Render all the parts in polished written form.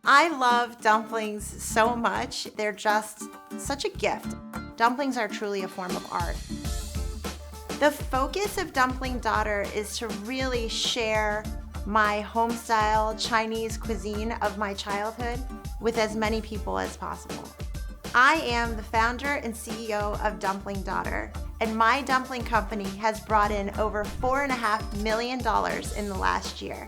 I love dumplings so much. They're just such a gift. Dumplings are truly a form of art. The focus of Dumpling Daughter is to really share my home-style Chinese cuisine of my childhood with as many people as possible. I am the founder and CEO of Dumpling Daughter, and my dumpling company has brought in over $4.5 million in the last year.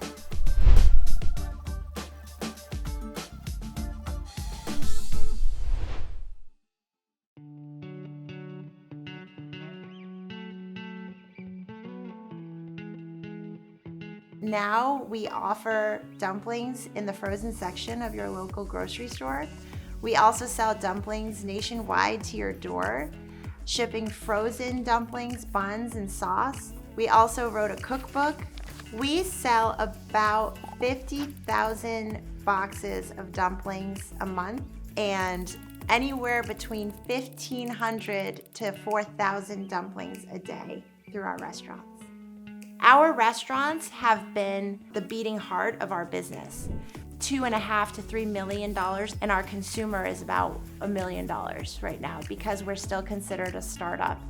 Now we offer dumplings in the frozen section of your local grocery store. We also sell dumplings nationwide to your door, shipping frozen dumplings, buns, and sauce. We also wrote a cookbook. We sell about 50,000 boxes of dumplings a month and anywhere between 1,500 to 4,000 dumplings a day through our restaurants. Our restaurants have been the beating heart of our business. $2.5 to $3 million, and our consumer is about $1 million right now because we're still considered a startup.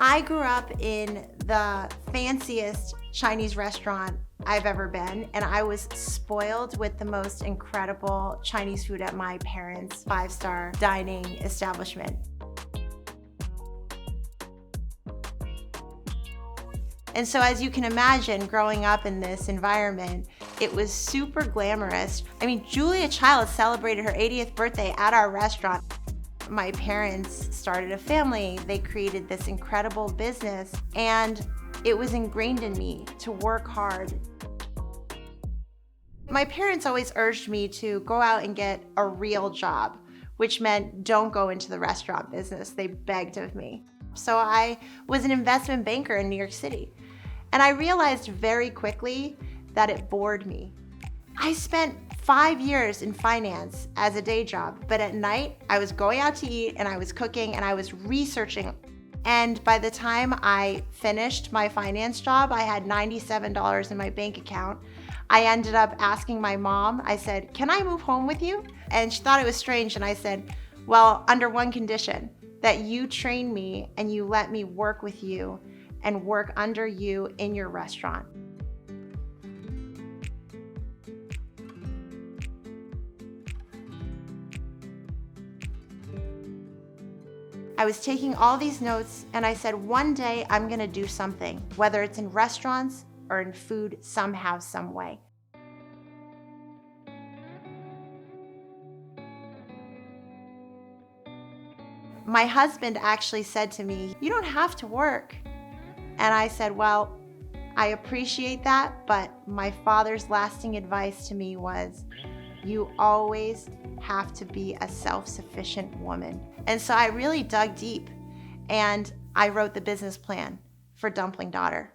I grew up in the fanciest Chinese restaurant I've ever been, and I was spoiled with the most incredible Chinese food at my parents' 5-star dining establishment. And so as you can imagine, growing up in this environment, it was super glamorous. I mean, Julia Child celebrated her 80th birthday at our restaurant. My parents started a family. They created this incredible business, and it was ingrained in me to work hard. My parents always urged me to go out and get a real job, which meant don't go into the restaurant business. They begged of me. So I was an investment banker in New York City. And I realized very quickly that it bored me. I spent 5 years in finance as a day job, but at night I was going out to eat and I was cooking and I was researching. And by the time I finished my finance job, I had $97 in my bank account. I ended up asking my mom, I said, "Can I move home with you?" And she thought it was strange. And I said, "Well, under one condition, that you train me and you let me work with you and work under you in your restaurant." I was taking all these notes and I said, one day I'm gonna do something, whether it's in restaurants or in food somehow, some way. My husband actually said to me, "You don't have to work." And I said, "Well, I appreciate that, but my father's lasting advice to me was, you always have to be a self-sufficient woman." And so I really dug deep and I wrote the business plan for Dumpling Daughter.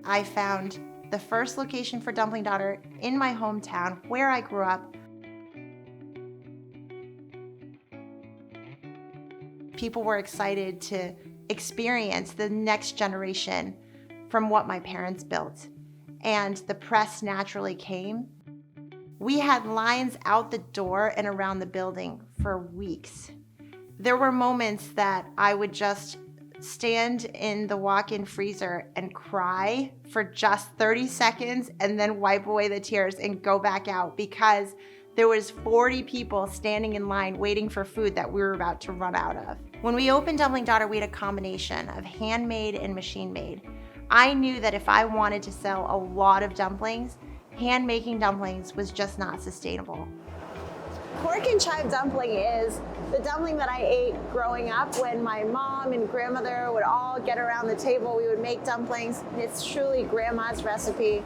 I found the first location for Dumpling Daughter in my hometown where I grew up. People were excited to experience the next generation from what my parents built, and the press naturally came. We had lines out the door and around the building for weeks. There were moments that I would just stand in the walk-in freezer and cry for just 30 seconds and then wipe away the tears and go back out because there was 40 people standing in line waiting for food that we were about to run out of. When we opened Dumpling Daughter, we had a combination of handmade and machine-made. I knew that if I wanted to sell a lot of dumplings, hand-making dumplings was just not sustainable. Pork and chive dumpling is the dumpling that I ate growing up when my mom and grandmother would all get around the table. We would make dumplings. It's truly grandma's recipe.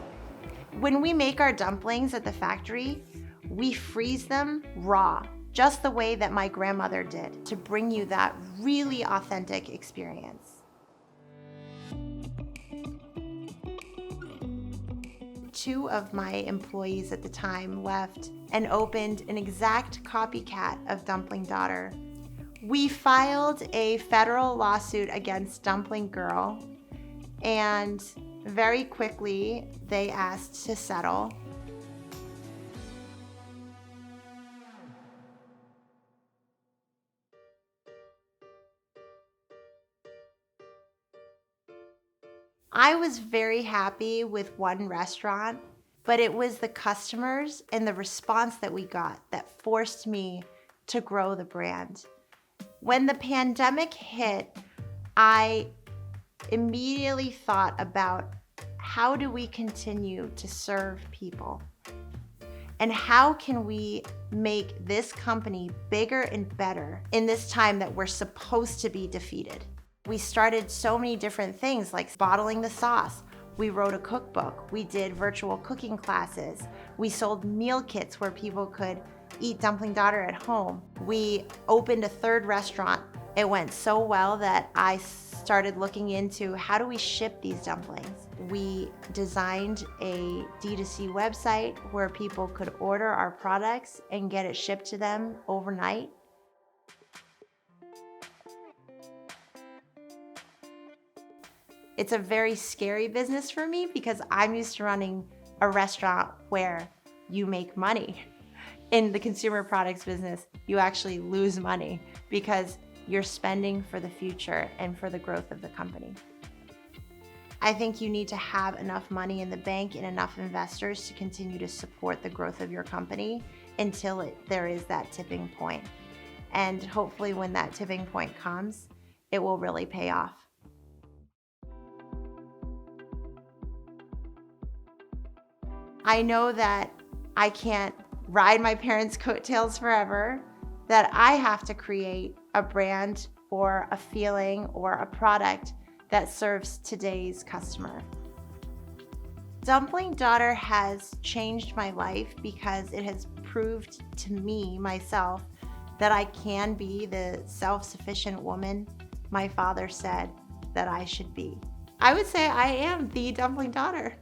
When we make our dumplings at the factory, we freeze them raw, just the way that my grandmother did, to bring you that really authentic experience. 2 of my employees at the time left and opened an exact copycat of Dumpling Daughter. We filed a federal lawsuit against Dumpling Girl, and very quickly they asked to settle. I was very happy with one restaurant, but it was the customers and the response that we got that forced me to grow the brand. When the pandemic hit, I immediately thought about how do we continue to serve people? And how can we make this company bigger and better in this time that we're supposed to be defeated? We started so many different things like bottling the sauce. We wrote a cookbook. We did virtual cooking classes. We sold meal kits where people could eat Dumpling Daughter at home. We opened a 3rd restaurant. It went so well that I started looking into how do we ship these dumplings. We designed a D2C website where people could order our products and get it shipped to them overnight. It's a very scary business for me because I'm used to running a restaurant where you make money. In the consumer products business, you actually lose money because you're spending for the future and for the growth of the company. I think you need to have enough money in the bank and enough investors to continue to support the growth of your company until there is that tipping point. And hopefully when that tipping point comes, it will really pay off. I know that I can't ride my parents' coattails forever, that I have to create a brand or a feeling or a product that serves today's customer. Dumpling Daughter has changed my life because it has proved to me, myself, that I can be the self-sufficient woman my father said that I should be. I would say I am the Dumpling Daughter.